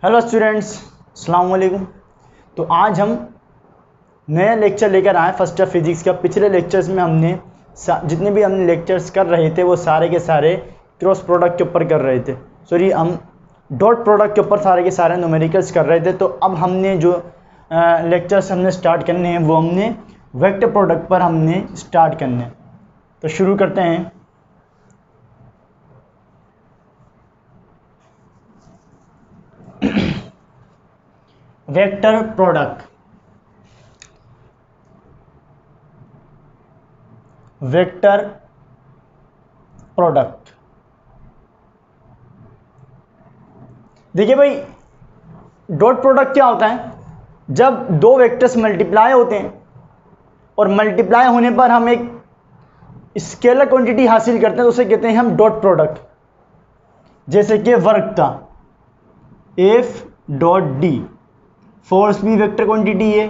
Hello students, अस्सलाम वालेकुम। तो आज हम नया लेक्चर लेकर आए फर्स्ट ईयर फिजिक्स का। पिछले लेक्चर्स में हमने जितने भी हमने लेक्चर्स कर रहे थे वो सारे के सारे क्रॉस प्रोडक्ट के ऊपर कर रहे थे। सॉरी, हम डॉट प्रोडक्ट के ऊपर सारे के सारे न्यूमेरिकल्स कर रहे थे। तो अब हमने जो लेक्चर्स हमने स्टार्ट करने हैं वो हमने वेक्टर प्रोडक्ट पर हमने स्टार्ट करने हैं। तो शुरू करते हैं। Vector product, vector product. देखिए भाई, डॉट प्रोडक्ट क्या होता है? जब दो वेक्टर्स मल्टीप्लाई होते हैं और मल्टीप्लाई होने पर हम एक स्केलर क्वांटिटी हासिल करते हैं तो उसे कहते हैं हम डॉट प्रोडक्ट। जैसे कि वर्क का एफ डॉट डी, फोर्स भी वेक्टर क्वांटिटी है,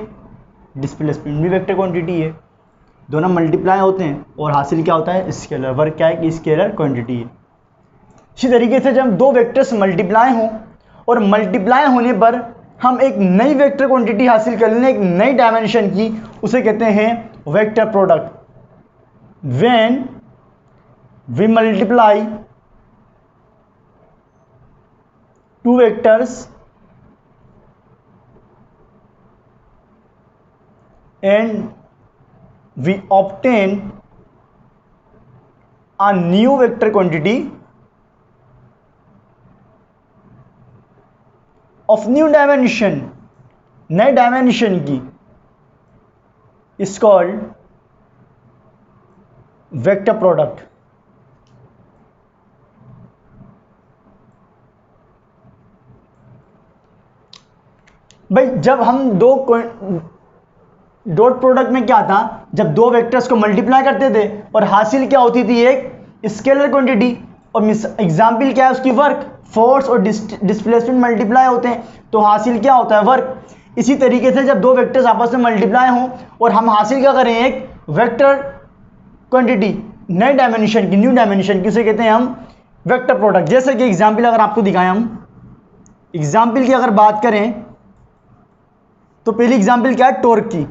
डिस्प्लेसमेंट भी वेक्टर क्वांटिटी है, दोनों मल्टीप्लाई होते हैं और हासिल क्या होता है? स्केलर। वर्क क्या है कि स्केलर क्वांटिटी है। इसी तरीके से जब दो वेक्टर्स मल्टीप्लाई हों और मल्टीप्लाई होने पर हम एक नई वेक्टर क्वांटिटी हासिल कर लें, एक नई डायमेंशन की, उसे कहते हैं vector product. When we multiply two vectors and we obtain a new vector quantity of new dimension, नए डायमेंशन की, is called वेक्टर प्रोडक्ट। भाई जब हम डॉट प्रोडक्ट में क्या था, जब दो वेक्टर्स को मल्टीप्लाई करते थे और हासिल क्या होती थी? एक स्केलर क्वांटिटी। और एग्जाम्पल क्या है उसकी? वर्क। फोर्स और डिस्प्लेसमेंट मल्टीप्लाई होते हैं तो हासिल क्या होता है? वर्क। इसी तरीके से जब दो वेक्टर्स आपस में मल्टीप्लाई हों और हम हासिल क्या करें? एक वेक्टर क्वांटिटी, नए डायमेंशन की, न्यू डायमेंशन की, उसे कहते हैं हम वेक्टर प्रोडक्ट। जैसे कि एग्जाम्पल अगर आपको दिखाएं, हम एग्जाम्पल की अगर बात करें तो पहली एग्जाम्पल क्या है? टॉर्क की।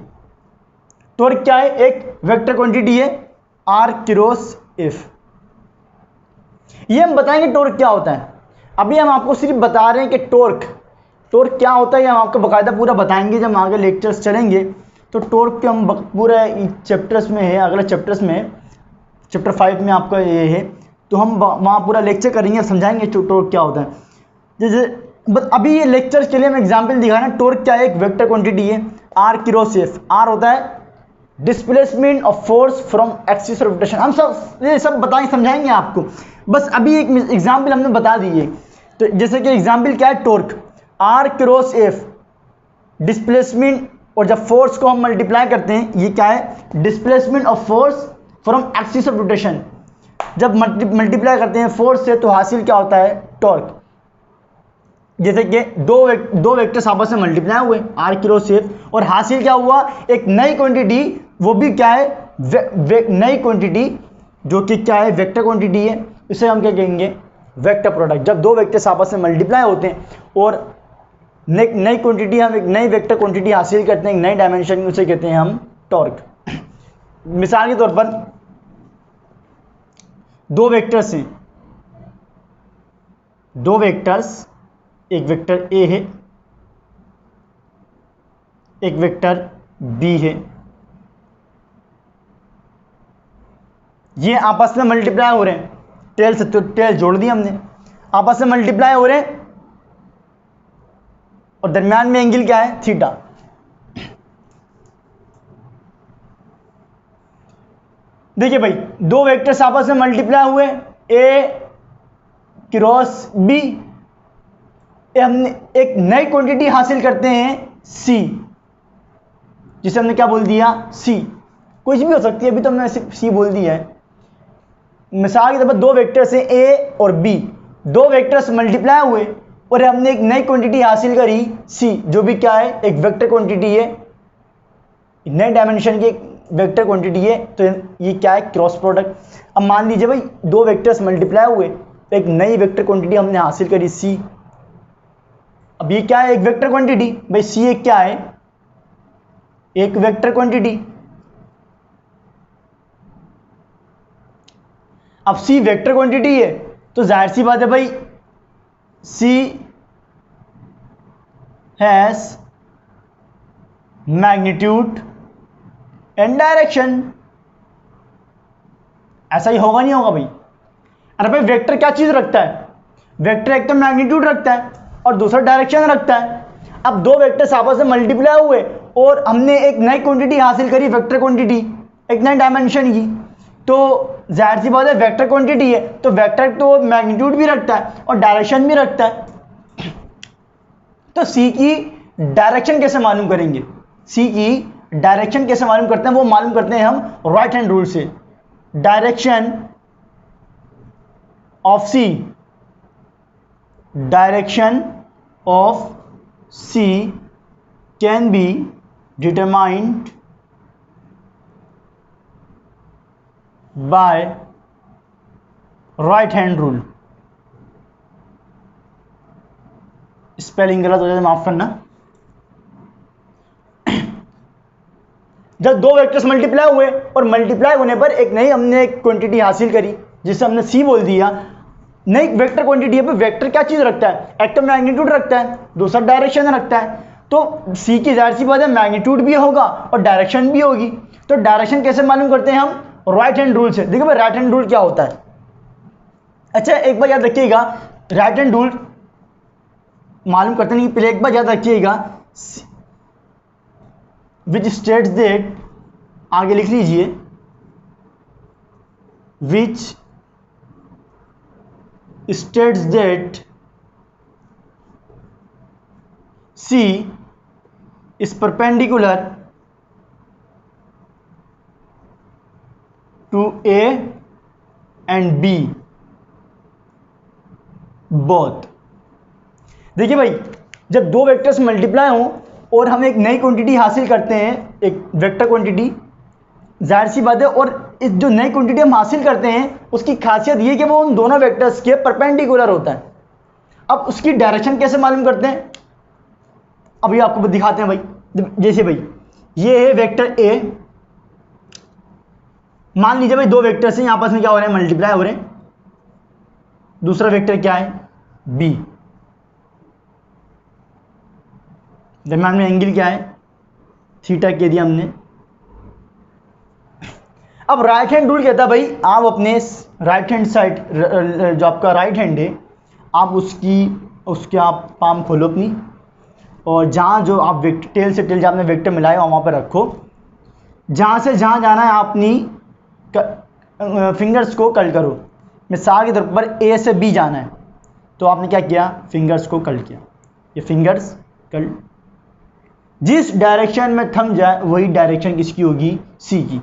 टॉर्क क्या है? एक वेक्टर क्वांटिटी है, आर क्रॉस एफ। ये हम बताएंगे टॉर्क क्या होता है। अभी हम आपको सिर्फ बता रहे हैं कि टॉर्क क्या होता है, ये हम आपको बाकायदा पूरा बताएंगे जब आगे लेक्चर्स चलेंगे। तो टॉर्क के हम पूरा चैप्टर्स में है, अगले चैप्टर्स में, चैप्टर 5 में आपका ये है, तो हम वहाँ पूरा लेक्चर करेंगे, समझाएंगे टॉर्क क्या होता है। जैसे अभी ये लेक्चर के लिए हम एग्जाम्पल दिखा रहे हैं। टॉर्क क्या है? एक वेक्टर क्वांटिटी है, आर क्रॉस एफ। आर होता है displacement of force from axis of rotation. हम सब ये सब बताएंगे, समझाएंगे आपको। बस अभी एक एग्जाम्पल हमने बता दी है। तो जैसे कि एग्जाम्पल क्या है? Torque r cross F, displacement, और जब फोर्स को हम मल्टीप्लाई करते हैं, ये क्या है? Displacement of force from axis of rotation. जब मल्टीप्लाई करते हैं फोर्स से तो हासिल क्या होता है? टॉर्क। जैसे कि दो वेक्टर्स आपस में मल्टीप्लाई हुए, आर क्रॉस एफ, और हासिल क्या हुआ? एक नई क्वांटिटी। वो भी क्या है? नई क्वांटिटी, जो कि क्या है? वेक्टर क्वांटिटी है। इसे हम क्या कहेंगे? Vector product. जब दो वेक्टर्स आपस में मल्टीप्लाई होते हैं और नई क्वांटिटी, हम एक नई वेक्टर क्वांटिटी हासिल करते हैं, एक नई डायमेंशन, उसे कहते हैं हम टॉर्क। मिसाल के तौर पर दो वेक्टर्स हैं, दो वेक्टर्स, एक वेक्टर ए है, एक वेक्टर बी है। ये आपस में मल्टीप्लाई हो रहे हैं, टेल से तो टेल जोड़ दी हमने, आपस में मल्टीप्लाई हो रहे हैं और दरमियान में एंगल क्या है? थीटा। देखिए भाई, दो वेक्टर्स आपस में मल्टीप्लाई हुए, ए क्रॉस बी, हमने एक नई क्वांटिटी हासिल करते हैं, सी, जिसे हमने क्या बोल दिया? सी। कुछ भी हो सकती है, अभी तो हमने सिर्फ सी बोल दिया है। मिसाल के तौर पर दो वेक्टर्स हैं ए और बी, दो वेक्टर्स मल्टीप्लाई हुए और हमने एक नई क्वांटिटी हासिल करी, सी, जो भी क्या है? एक वेक्टर क्वांटिटी है, नए डायमेंशन की वेक्टर क्वांटिटी है। तो ये क्या है? Cross product. अब मान लीजिए भाई दो वेक्टर्स मल्टीप्लाई हुए, एक नई वेक्टर क्वांटिटी हमने हासिल करी सी, अब ये क्या है, एक वेक्टर क्वांटिटी। भाई सी एक क्या है, एक वेक्टर क्वांटिटी। अब सी वेक्टर क्वांटिटी है तो जाहिर सी बात है भाई सी हैज मैग्नीट्यूड एंड डायरेक्शन। ऐसा ही होगा नहीं होगा भाई? अरे भाई वेक्टर क्या चीज रखता है, वेक्टर एक तो मैग्नीट्यूड रखता है और दूसरा डायरेक्शन रखता है। अब दो वेक्टर्स आपस में मल्टीप्लाई हुए और हमने एक नई क्वांटिटी हासिल करी, वेक्टर क्वांटिटी, एक नई डायमेंशन की, तो जाहिर सी बात है वेक्टर क्वांटिटी है तो वेक्टर तो मैग्नीट्यूड भी रखता है और डायरेक्शन भी रखता है। तो सी की डायरेक्शन कैसे मालूम करेंगे, सी की डायरेक्शन कैसे मालूम करते हैं, वो मालूम करते हैं हम राइट हैंड रूल से। Direction of C, direction of C can be determined by right hand rule. Spelling गलत हो जाए माफ करना। जब दो वेक्टर्स मल्टीप्लाई हुए और मल्टीप्लाई होने पर एक नई हमने एक क्वांटिटी हासिल करी जिसे हमने सी बोल दिया, नई वेक्टर क्वांटिटी है। वेक्टर क्या चीज रखता है, एक तो मैग्नीट्यूड रखता है, दूसरा डायरेक्शन रखता है। तो सी की जाहिर सी बात है मैग्नीट्यूड भी होगा और डायरेक्शन भी होगी। तो डायरेक्शन कैसे मालूम करते हैं हम, राइट हैंड रूल से। देखिए भाई राइट हैंड रूल क्या होता है। अच्छा एक बार याद रखिएगा, राइट हैंड रूल मालूम करते नहीं, पहले एक बार याद रखिएगा, विच स्टेट्स दैट, आगे लिख लीजिए, which states that C is perpendicular to A and B both. देखिए भाई जब दो वेक्टर्स मल्टीप्लाई हों और हम एक नई क्वांटिटी हासिल करते हैं, एक वेक्टर क्वांटिटी, जाहिर सी बात है, और इस जो नई क्वांटिटी हम हासिल करते हैं उसकी खासियत ये कि वो उन दोनों वेक्टर्स के परपेंडिकुलर होता है। अब उसकी डायरेक्शन कैसे मालूम करते हैं, अभी आपको दिखाते हैं भाई। जैसे भाई ये है वेक्टर ए, मान लीजिए भाई दो वेक्टर्स हैं आपस में क्या हो रहे हैं, मल्टीप्लाई हो रहे हैं। दूसरा वेक्टर क्या है, बी, दरम्यान में एंगल क्या है, थीटा कह दिया हमने। अब राइट हैंड रूल कहता है भाई आप अपने राइट हैंड साइड, जो आपका राइट हैंड है, आप उसके आप पाम खोलो अपनी, और जहाँ जो आप टेल से टेल जहाँ आपने वेक्टर मिलाया वहाँ पर रखो। जहाँ से जहाँ जाना है आप अपनी फिंगर्स को कर्ल करो। मिसाल के तौर पर ए से बी जाना है तो आपने क्या किया, फिंगर्स को कर्ल किया, ये फिंगर्स कर्ल। जिस डायरेक्शन में थंब जाए वही डायरेक्शन किसकी होगी, सी की।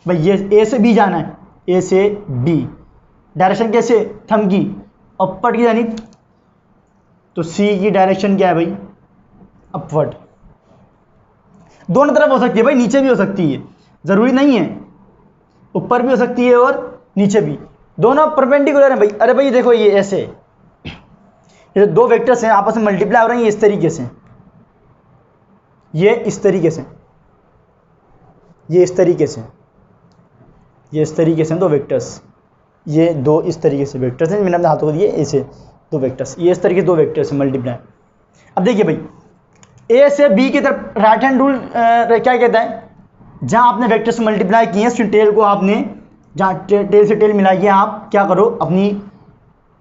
भाई ये ए से बी जाना है, ए से बी, डायरेक्शन कैसे, थंब की अपवर्ड की जानी, तो सी की डायरेक्शन क्या है भाई, अपवर्ड। दोनों तरफ हो सकती है भाई, नीचे भी हो सकती है, जरूरी नहीं है, ऊपर भी हो सकती है और नीचे भी, दोनों परपेंडिकुलर हैं भाई। अरे भाई देखो ये ऐसे, ये दो वेक्टर्स हैं आपस में मल्टीप्लाई हो रहे हैं, ये इस तरीके से, ये इस तरीके से, ये इस तरीके से, ये इस तरीके से दो वेक्टर्स, ये दो इस तरीके से वेक्टर्स हैं, मैंने अपने हाथों को दिए ऐसे दो वेक्टर्स, ये इस तरीके से दो वेक्टर्स हैं मल्टीप्लाई। अब देखिए भाई ए से बी की तरफ राइट हैंड रूल क्या कहता है, जहां आपने वेक्टर्स मल्टीप्लाई किए हैं टेल को आपने, जहाँ टेल से टेल मिलाइए, आप क्या करो अपनी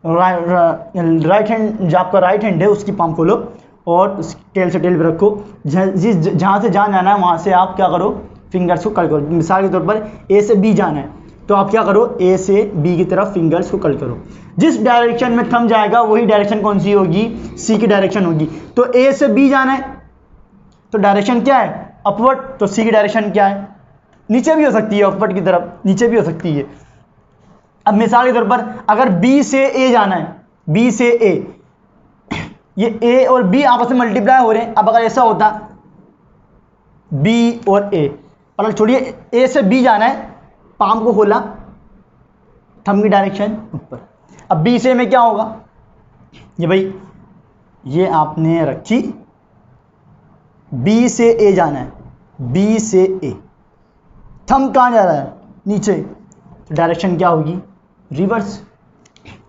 राइट हैंड, जो आपका राइट हैंड है उसकी पाम खोलो और उस टेल से टेल पे रखो। जहाँ से जहाँ जाना है वहाँ से आप क्या करो, फिंगर्स को कर्ल करो। मिसाल के तौर पर ए से बी जाना है तो आप क्या करो, ए से बी की तरफ फिंगर्स को कर्ल करो। जिस डायरेक्शन में थंब जाएगा वही डायरेक्शन कौन सी होगी, सी की डायरेक्शन होगी। तो ए से बी जाना है तो डायरेक्शन क्या है, अपवर्ड, तो सी की डायरेक्शन क्या है, नीचे भी हो सकती है, अपवर्ड की तरफ नीचे भी हो सकती है। अब मिसाल के तौर पर अगर बी से ए जाना है, बी से ए, ये ए और बी आपस में मल्टीप्लाई हो रहे हैं। अब अगर ऐसा होता बी और ए, मतलब छोड़िए ए से बी जाना है, पाम को खोला, थंब की डायरेक्शन ऊपर। अब बी से में क्या होगा, ये भाई ये आपने रखी, बी से ए जाना है, बी से ए, थंब कहाँ जा रहा है, नीचे, तो डायरेक्शन क्या होगी, रिवर्स।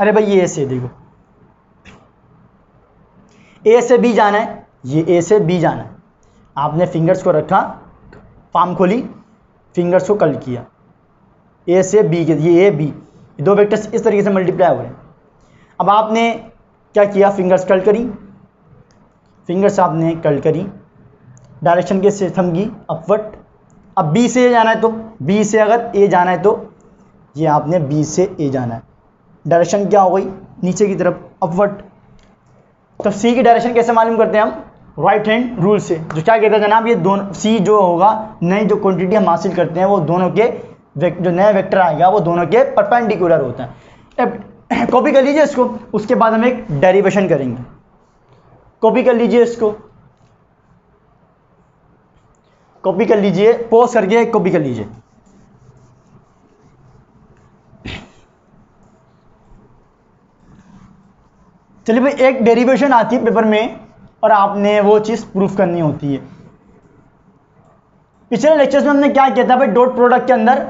अरे भाई ये ए से, देखो ए से बी जाना है, ये ए से बी जाना है, आपने फिंगर्स को रखा, पाम खोली, फिंगर्स को कल किया, ए से बी के, ये ए बी, दो वेक्टर्स इस तरीके से मल्टीप्लाई हो रहे हैं। अब आपने क्या किया, फिंगर्स कल करी, फिंगर्स आपने कल करी, डायरेक्शन के से थंब की अपवर्ड। अब बी से ए जाना है, तो बी से अगर ए जाना है तो ये आपने बी से ए जाना है, डायरेक्शन क्या हो गई, नीचे की तरफ, अपवर्ड। तो सी की डायरेक्शन कैसे मालूम करते हैं हम, राइट हैंड रूल से, जो क्या कहता है जनाब, ये दोनों सी जो होगा, नई जो क्वांटिटी हम हासिल करते हैं वो दोनों के जो नया वेक्टर आएगा वो दोनों के परपेंडिकुलर होता है। अब कॉपी कर लीजिए इसको, उसके बाद हम एक डेरिवेशन करेंगे। कॉपी कर लीजिए इसको, कॉपी कर लीजिए, पॉज करके कॉपी कर लीजिए। चलिए भाई, एक डेरिवेशन आती है पेपर में और आपने वो चीज़ प्रूफ करनी होती है। पिछले लेक्चर्स में हमने क्या किया था भाई, डॉट प्रोडक्ट के अंदर,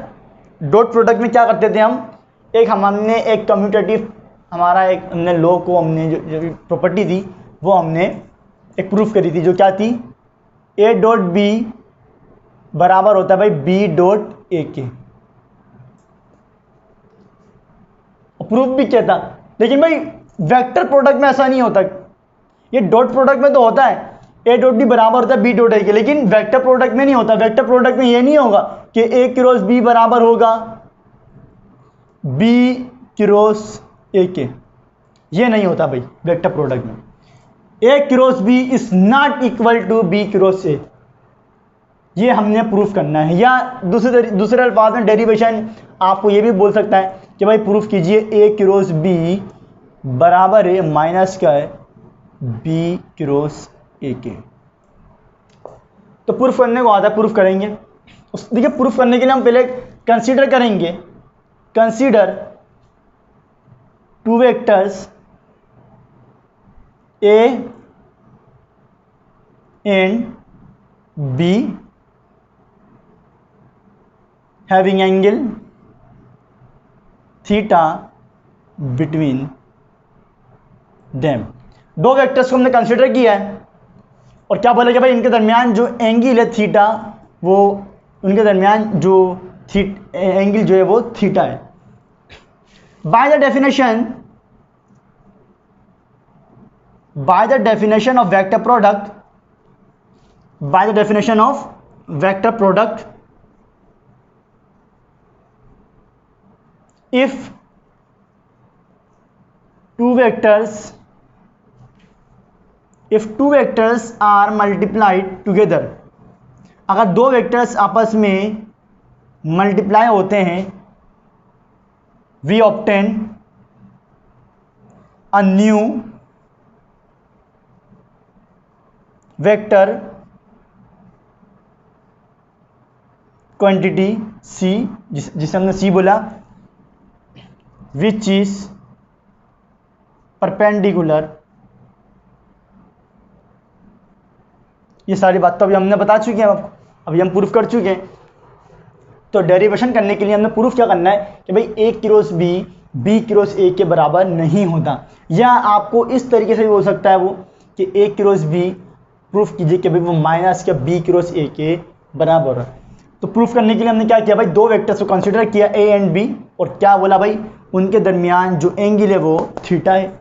डॉट प्रोडक्ट में क्या करते थे हम, एक हमने एक कम्यूटेटिव, हमारा एक हमने लॉ को, हमने जो प्रॉपर्टी थी वो हमने एक प्रूफ करी थी, जो क्या थी, ए डॉट बी बराबर होता है भाई बी डॉट ए के। प्रूफ भी क्या था, लेकिन भाई वेक्टर प्रोडक्ट में ऐसा नहीं होता, ये डॉट प्रोडक्ट में तो होता है ए डॉट बी बराबर होता है बी डॉट ए के, लेकिन वेक्टर प्रोडक्ट में नहीं होता। वेक्टर प्रोडक्ट में ये नहीं होगा कि ए क्रॉस बी बराबर होगा बी क्रॉस ए के, ये नहीं होता भाई वेक्टर प्रोडक्ट में। A cross B is not equal to B cross A, ये हमने प्रूफ करना है। या दूसरे अल्फाज में डेरिवेशन आपको ये भी बोल सकता है कि भाई प्रूफ कीजिए ए क्रॉस बी बराबर है माइनस क्या है बी क्रॉस ए के। तो प्रूफ करने को आता है, प्रूफ करेंगे। देखिए प्रूफ करने के लिए हम पहले कंसीडर करेंगे, consider two vectors A and be having angle theta between them. दो वेक्टर्स को हमने कंसीडर किया है और क्या बोला कि भाई इनके दरमियान जो एंगल है थीटा, वो उनके दरमियान जो एंगल जो है वो थीटा है। By the definition of vector product, by the definition of vector product, if two vectors are multiplied together, अगर दो वेक्टर्स आपस में मल्टीप्लाई होते हैं, we obtain a new vector quantity c, जिसे हमने c बोला, which is perpendicular। ये सारी बात तो अभी हमने बता चुके हैं आपको, अभी हम प्रूफ कर चुके हैं। तो डेरिवेशन करने के लिए हमने प्रूफ क्या करना है कि भाई A cross B B cross A के बराबर नहीं होता, या आपको इस तरीके से भी हो सकता है वो कि ए क्रॉस बी प्रूफ कीजिए कि भाई वो माइनस क्या बी क्रॉस ए के बराबर है। तो प्रूफ करने के लिए हमने क्या किया भाई, दो वेक्टर्स को कंसीडर किया ए एंड बी, और क्या बोला भाई उनके दरमियान जो एंगल है वो थीटा है।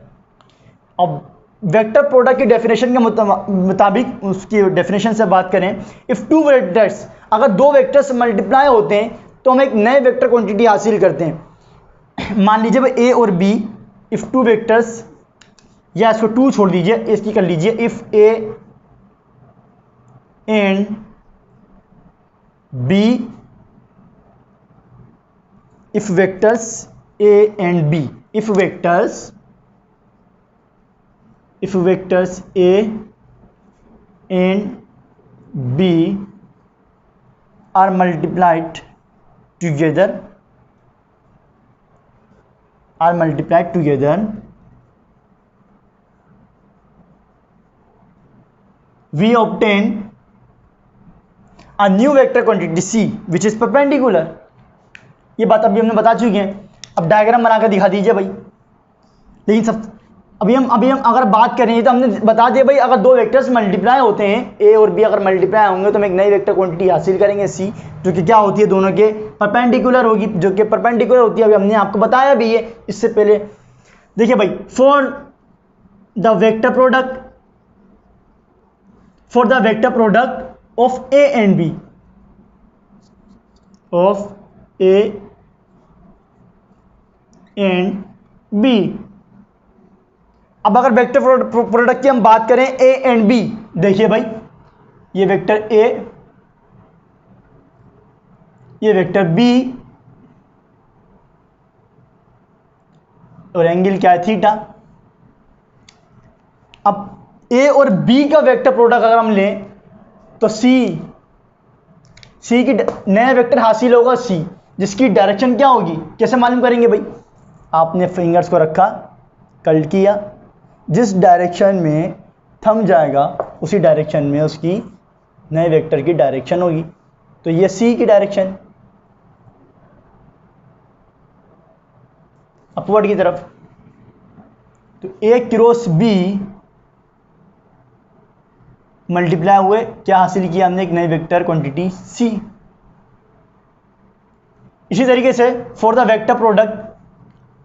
अब वेक्टर प्रोडक्ट की डेफिनेशन के मुताबिक, उसकी डेफिनेशन से बात करें, इफ टू वेक्टर्स, अगर दो वेक्टर्स मल्टीप्लाई होते हैं तो हम एक नए वेक्टर क्वांटिटी हासिल करते हैं। मान लीजिए भाई ए और बी, इफ टू वेक्टर्स, या इसको टू छोड़ दीजिए, इसकी कर लीजिए if A and B, if vectors A and B, if vectors A and B are multiplied together, we obtain a new vector quantity c which is perpendicular। ये बात अभी हमने बता चुके हैं। अब डायग्राम बनाकर दिखा दीजिए भाई। लेकिन सब अभी हम अगर बात करें तो हमने बता दिया भाई, अगर दो वेक्टर्स मल्टीप्लाई होते हैं ए और बी, अगर मल्टीप्लाई होंगे तो हम एक नई वेक्टर क्वांटिटी हासिल करेंगे सी, जो कि क्या होती है, दोनों के परपेंडिकुलर होगी, जो कि परपेंडिकुलर होती है। अभी हमने आपको बताया भी है इससे पहले। देखिए भाई, for the vector product of A and B, of A and B. अब अगर वेक्टर प्रोडक्ट की हम बात करें ए एंड बी, देखिए भाई, ये वेक्टर ए, ये वेक्टर बी, और एंगल क्या है, थीटा। अब ए और बी का वेक्टर प्रोडक्ट अगर हम लें तो सी की नया वेक्टर हासिल होगा सी, जिसकी डायरेक्शन क्या होगी, कैसे मालूम करेंगे भाई? आपने फिंगर्स को रखा, कल्ट किया, जिस डायरेक्शन में थंब जाएगा उसी डायरेक्शन में उसकी नए वेक्टर की डायरेक्शन होगी। तो ये सी की डायरेक्शन अपवर्ड की तरफ। तो ए क्रॉस बी मल्टीप्लाई हुए, क्या हासिल किया हमने, एक नई वेक्टर क्वांटिटी सी। इसी तरीके से फॉर द वेक्टर प्रोडक्ट,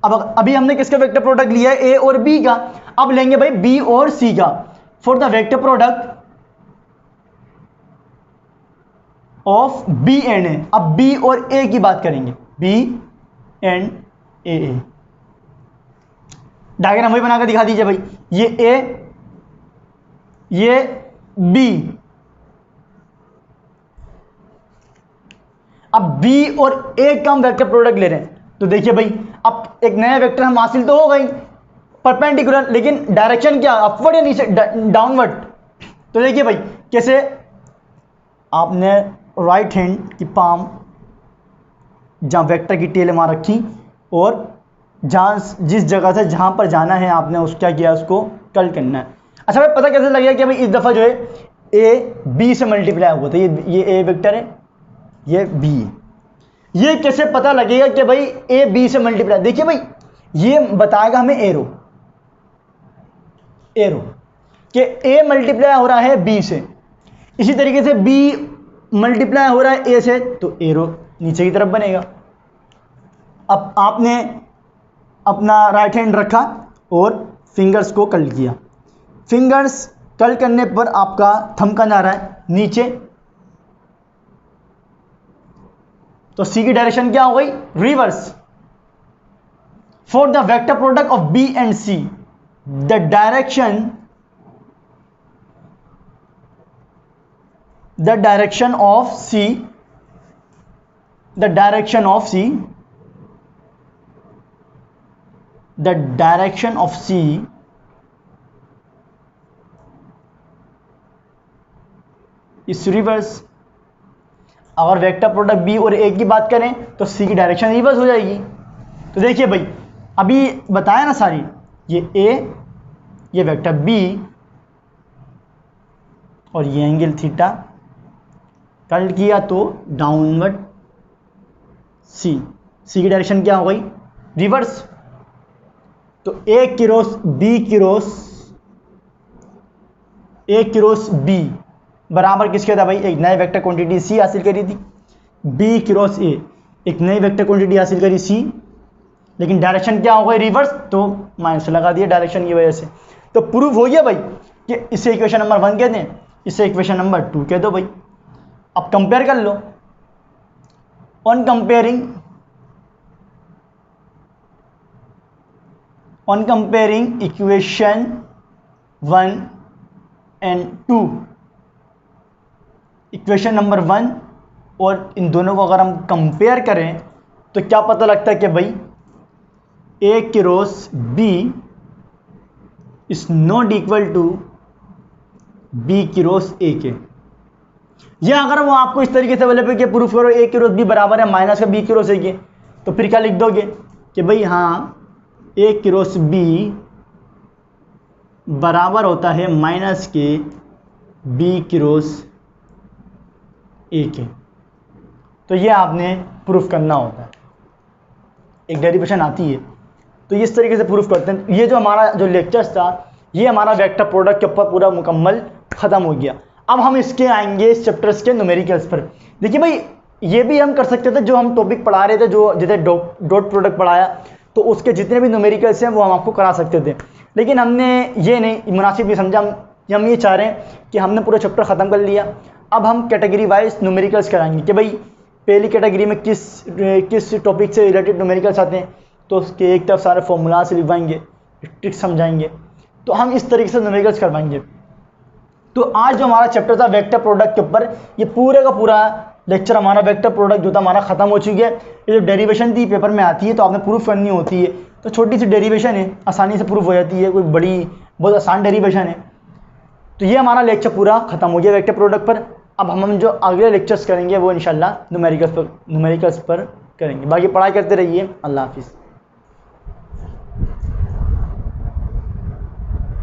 अब अभी हमने किसका वेक्टर प्रोडक्ट लिया है, ए और बी का। अब लेंगे भाई बी और सी का। For the vector product of B and A, अब बी और ए की बात करेंगे, बी एंड ए। डायग्राम वही बनाकर दिखा दीजिए भाई, ये ए, ये बी। अब बी और ए का हम वेक्टर प्रोडक्ट ले रहे हैं, तो देखिए भाई, अब एक नया वेक्टर हम हासिल तो हो गई परपेंडिकुलर, लेकिन डायरेक्शन क्या, अपवर्ड या नीचे, डाउनवर्ड। तो देखिए भाई कैसे, आपने राइट हैंड की पाम जहां वेक्टर की टेल वहां रखी, और जहां जिस जगह से जहां पर जाना है आपने उसका क्या किया, उसको कल करना है। अच्छा भाई, पता कैसे लगेगा कि भाई इस दफा जो है ए बी से मल्टीप्लाई हुआ था, ये ए वेक्टर है, ये बी है। ये कैसे पता लगेगा कि भाई ए बी से मल्टीप्लाई? देखिए भाई, ये बताएगा हमें एरो कि ए मल्टीप्लाई हो रहा है बी से, इसी तरीके से बी मल्टीप्लाई हो रहा है ए से, तो एरो नीचे की तरफ बनेगा। अब आपने अपना राइट हैंड रखा और फिंगर्स को कल किया, फिंगर्स कल करने पर आपका थंब कहाँ जा रहा है, नीचे। तो सी की डायरेक्शन क्या हो गई, reverse. For the vector product of B and C, the direction of C is reverse. अगर वेक्टर प्रोडक्ट बी और ए की बात करें तो सी की डायरेक्शन रिवर्स हो जाएगी। तो देखिए भाई, अभी बताया ना सारी, ये ए, ये वेक्टर बी, और ये एंगल थीटा, कल किया तो डाउनवर्ड सी की डायरेक्शन क्या हो गई, रिवर्स। तो ए क्रॉस बी बराबर किसके था भाई, एक नए वेक्टर क्वांटिटी सी हासिल करी थी। बी क्रॉस ए एक नई वेक्टर क्वांटिटी हासिल करी सी, लेकिन डायरेक्शन क्या हो गई, रिवर्स, तो माइनस लगा दिया डायरेक्शन की वजह से। तो प्रूफ हो गया भाई कि इसे इक्वेशन नंबर 1 कहते हैं, इसे इक्वेशन नंबर 2 कह दो भाई। अब कंपेयर कर लो, on comparing equation 1 and 2, equation number 1 और इन दोनों को अगर हम कंपेयर करें तो क्या पता लगता है कि भाई A cross B is not equal to B cross A के। या अगर वो आपको इस तरीके से बोले कि प्रूफ करो ए क्रॉस बी बराबर है माइनस का बी क्रॉस ए के, तो फिर क्या लिख दोगे कि भाई हाँ, ए क्रॉस बी बराबर होता है माइनस के बी क्रॉस ए के। तो ये आपने प्रूफ करना होता है, एक डेरिवेशन आती है। तो इस तरीके से प्रूफ करते हैं। ये जो हमारा जो लेक्चर्स था, ये हमारा वेक्टर प्रोडक्ट के ऊपर पूरा मुकम्मल ख़त्म हो गया। अब हम इसके आएंगे इस चैप्टर्स के न्यूमेरिकल्स पर। देखिए भाई, ये भी हम कर सकते थे, जो हम टॉपिक पढ़ा रहे थे, जो जैसे डॉट प्रोडक्ट पढ़ाया, तो उसके जितने भी न्यूमेरिकल्स हैं वो हम आपको करा सकते थे, लेकिन हमने ये नहीं मुनासिब नहीं समझा। हम ये चाह रहे हैं कि हमने पूरा चैप्टर ख़त्म कर लिया, अब हम कैटेगरी वाइज न्यूमेरिकल्स कराएंगे कि भाई पहली कैटेगरी में किस टॉपिक से रिलेटेड न्यूमेरिकल्स आते हैं, तो उसके एक तरफ सारे फॉर्मूला से लिखवाएंगे, ट्रिक्स समझाएंगे। तो हम इस तरीके से न्यूमेरिकल्स करवाएंगे। तो आज जो हमारा चैप्टर था वेक्टर प्रोडक्ट के ऊपर, ये पूरे का पूरा लेक्चर हमारा वेक्टर प्रोडक्ट जो था हमारा ख़त्म हो चुकी है। ये जो डेरिवेशन थी पेपर में आती है तो आपने प्रूफ करनी होती है, तो छोटी सी डेरिवेशन है, आसानी से प्रूफ हो जाती है, कोई बड़ी बहुत आसान डेरिवेशन है। तो ये हमारा लेक्चर पूरा ख़त्म हो गया वेक्टर प्रोडक्ट पर। अब हम जो अगले लेक्चर्स करेंगे वो इंशाल्लाह न्यूमेरिकल्स पर करेंगे। बाकी पढ़ाई करते रहिए। अल्लाह हाफिज़।